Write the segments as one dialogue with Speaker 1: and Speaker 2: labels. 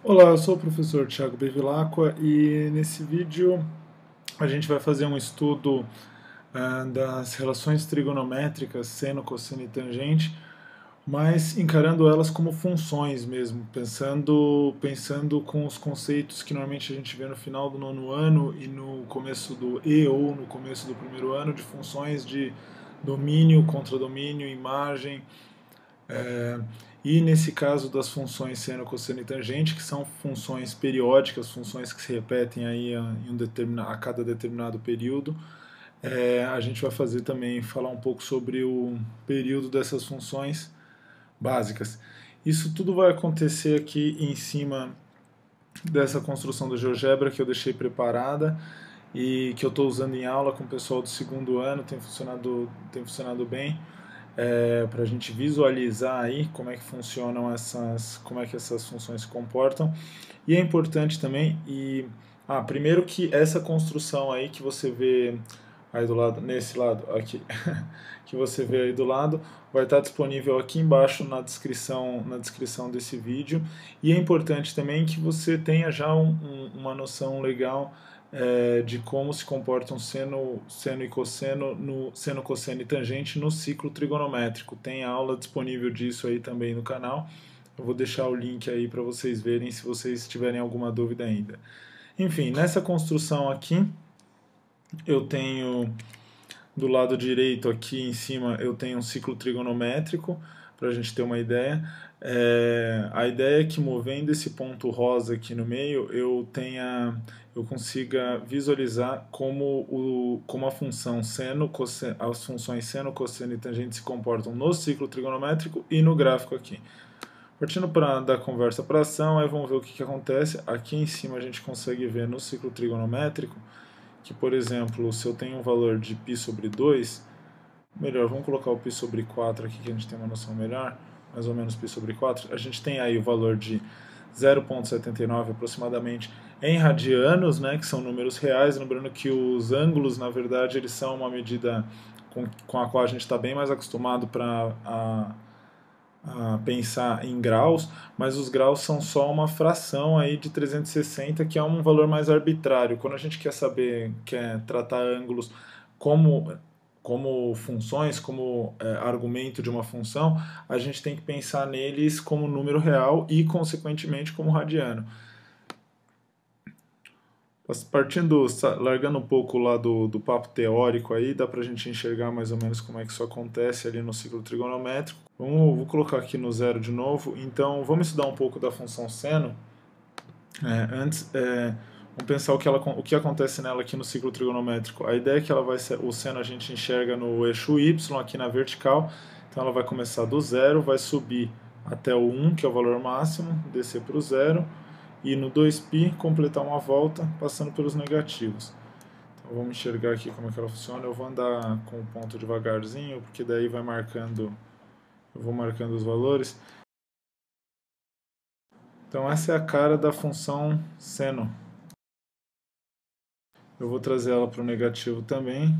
Speaker 1: Olá, eu sou o professor Thiago Bevilacqua e nesse vídeo a gente vai fazer um estudo das relações trigonométricas seno, cosseno e tangente, mas encarando elas como funções mesmo, pensando com os conceitos que normalmente a gente vê no final do nono ano e no começo do ou no começo do primeiro ano, de funções de domínio, contradomínio, imagem, é, e nesse caso das funções seno, cosseno e tangente, que são funções periódicas, funções que se repetem aí a cada determinado período, a gente vai fazer também, falar um pouco sobre o período dessas funções básicas. Isso tudo vai acontecer aqui em cima dessa construção do GeoGebra que eu deixei preparada e que eu estou usando em aula com o pessoal do segundo ano, tem funcionado bem, para a gente visualizar aí como é que funcionam como é que essas funções se comportam. E é importante também, primeiro que essa construção aí que você vê aí do lado, nesse lado aqui, que você vê aí do lado, vai estar disponível aqui embaixo na descrição desse vídeo. E é importante também que você tenha já uma noção legal de como se comportam seno e cosseno, seno, cosseno e tangente no ciclo trigonométrico. Tem aula disponível disso aí também no canal. Eu vou deixar o link aí para vocês verem se vocês tiverem alguma dúvida ainda. Enfim, nessa construção aqui, eu tenho do lado direito aqui em cima eu tenho um ciclo trigonométrico, para a gente ter uma ideia. A ideia é que movendo esse ponto rosa aqui no meio, eu consiga visualizar como a função seno, cosseno, as funções seno, cosseno e tangente se comportam no ciclo trigonométrico e no gráfico aqui. Partindo da conversa para a ação, aí vamos ver o que acontece. Aqui em cima a gente consegue ver no ciclo trigonométrico que, por exemplo, se eu tenho um valor de π sobre 2, melhor, vamos colocar o π sobre 4 aqui que a gente tem uma noção melhor, mais ou menos π sobre 4, a gente tem aí o valor de 0,79 aproximadamente em radianos, né, que são números reais, lembrando que os ângulos, na verdade, eles são uma medida com a qual a gente está bem mais acostumado para a pensar em graus, mas os graus são só uma fração aí de 360, que é um valor mais arbitrário. Quando a gente quer tratar ângulos como funções, como argumento de uma função, a gente tem que pensar neles como número real e, consequentemente, como radiano. Largando um pouco lá do papo teórico aí, dá pra gente enxergar mais ou menos como é que isso acontece ali no ciclo trigonométrico. Vou colocar aqui no zero de novo. Então, vamos estudar um pouco da função seno. Vamos pensar o que acontece nela aqui no ciclo trigonométrico. A ideia é que ela vai ser, o seno a gente enxerga no eixo y, aqui na vertical. Então, ela vai começar do zero, vai subir até o 1, que é o valor máximo, descer para o zero, e no 2π completar uma volta passando pelos negativos. Então vamos enxergar aqui como é que ela funciona. Eu vou andar com o ponto devagarzinho, porque daí eu vou marcando os valores. Então essa é a cara da função seno. Eu vou trazer ela para o negativo também.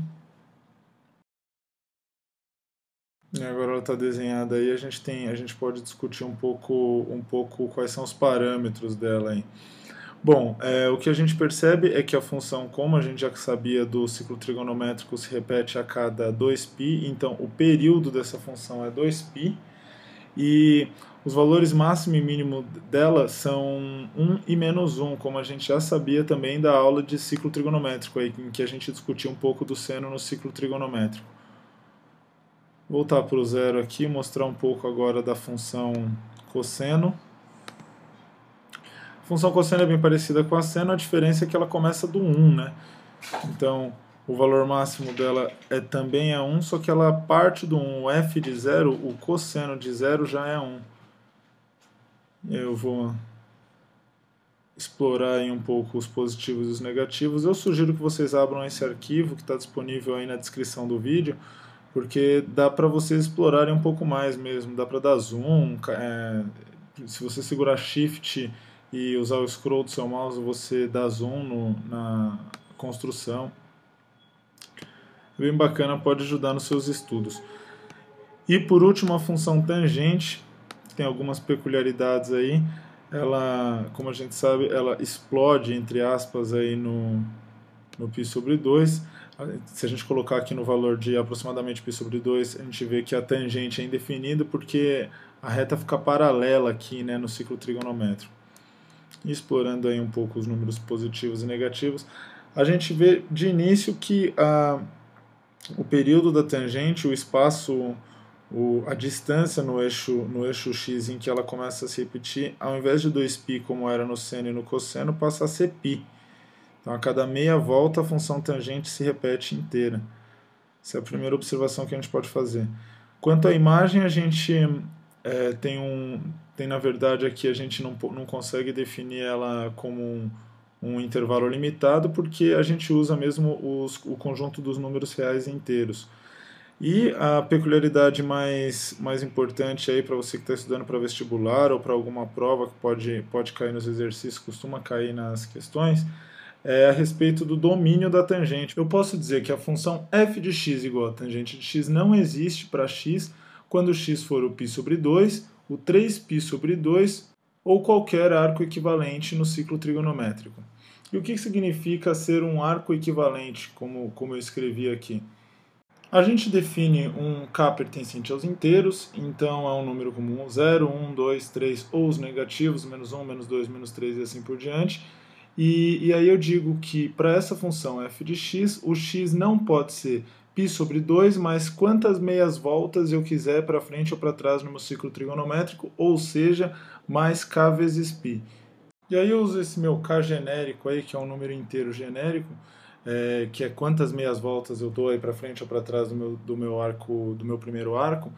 Speaker 1: E agora ela está desenhada aí, a gente pode discutir um pouco quais são os parâmetros dela aí. Bom, o que a gente percebe é que a função, como a gente já sabia do ciclo trigonométrico, se repete a cada 2π, então o período dessa função é 2π, e os valores máximo e mínimo dela são 1 e menos 1, como a gente já sabia também da aula de ciclo trigonométrico, aí, em que a gente discutiu um pouco do seno no ciclo trigonométrico. Voltar para o zero aqui, mostrar um pouco agora da função cosseno. A função cosseno é bem parecida com a seno, a diferença é que ela começa do 1, né? Então, o valor máximo dela também é 1, só que ela parte do 1. O f de 0, o cosseno de 0 já é 1. Eu vou explorar aí um pouco os positivos e os negativos. Eu sugiro que vocês abram esse arquivo que está disponível aí na descrição do vídeo, porque dá para vocês explorarem um pouco mais mesmo, dá para dar zoom, se você segurar Shift e usar o scroll do seu mouse, você dá zoom na construção. Bem bacana, pode ajudar nos seus estudos. E por último, a função tangente, tem algumas peculiaridades aí. ela, como a gente sabe, ela explode, entre aspas, aí no π sobre 2. Se a gente colocar aqui no valor de aproximadamente π sobre 2, a gente vê que a tangente é indefinida porque a reta fica paralela aqui, né, no ciclo trigonométrico. E explorando aí um pouco os números positivos e negativos, a gente vê de início que o período da tangente, o espaço, a distância no eixo x em que ela começa a se repetir, ao invés de 2π como era no seno e no cosseno, passa a ser π. Então, a cada meia volta, a função tangente se repete inteira. Essa é a primeira observação que a gente pode fazer. Quanto à imagem, a gente tem na verdade, aqui a gente não consegue definir ela como um intervalo limitado, porque a gente usa mesmo o conjunto dos números reais inteiros. E a peculiaridade mais importante aí para você que está estudando para vestibular ou para alguma prova que pode cair nos exercícios, costuma cair nas questões, é a respeito do domínio da tangente. Eu posso dizer que a função f de x igual a tangente de x não existe para x quando x for o π sobre 2, o 3π sobre 2 ou qualquer arco equivalente no ciclo trigonométrico. E o que significa ser um arco equivalente, como eu escrevi aqui? A gente define um k pertencente aos inteiros, então é um número comum 0, 1, 2, 3, ou os negativos, menos 1, menos 2, menos 3 e assim por diante. E aí eu digo que para essa função f de x, o x não pode ser π sobre 2, mas quantas meias voltas eu quiser para frente ou para trás no meu ciclo trigonométrico, ou seja, mais k vezes π. E aí eu uso esse meu k genérico aí, que é um número inteiro genérico, que é quantas meias voltas eu dou aí para frente ou para trás do meu primeiro arco,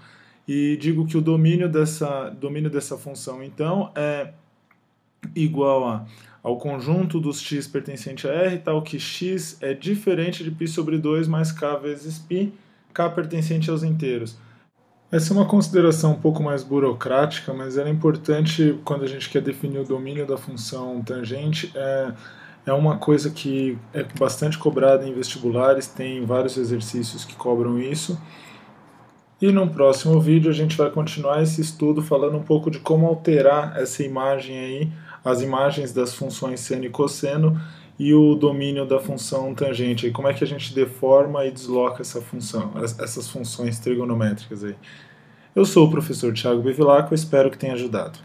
Speaker 1: e digo que o domínio dessa função, então, é igual ao conjunto dos x pertencente a R, tal que x é diferente de π sobre 2 mais k vezes π, k pertencente aos inteiros. Essa é uma consideração um pouco mais burocrática, mas ela é importante quando a gente quer definir o domínio da função tangente. É uma coisa que é bastante cobrada em vestibulares, tem vários exercícios que cobram isso. E no próximo vídeo a gente vai continuar esse estudo falando um pouco de como alterar essa imagem aí, as imagens das funções seno e cosseno e o domínio da função tangente, como é que a gente deforma e desloca essas funções trigonométricas aí. Eu sou o professor Thiago Bevilacqua, espero que tenha ajudado.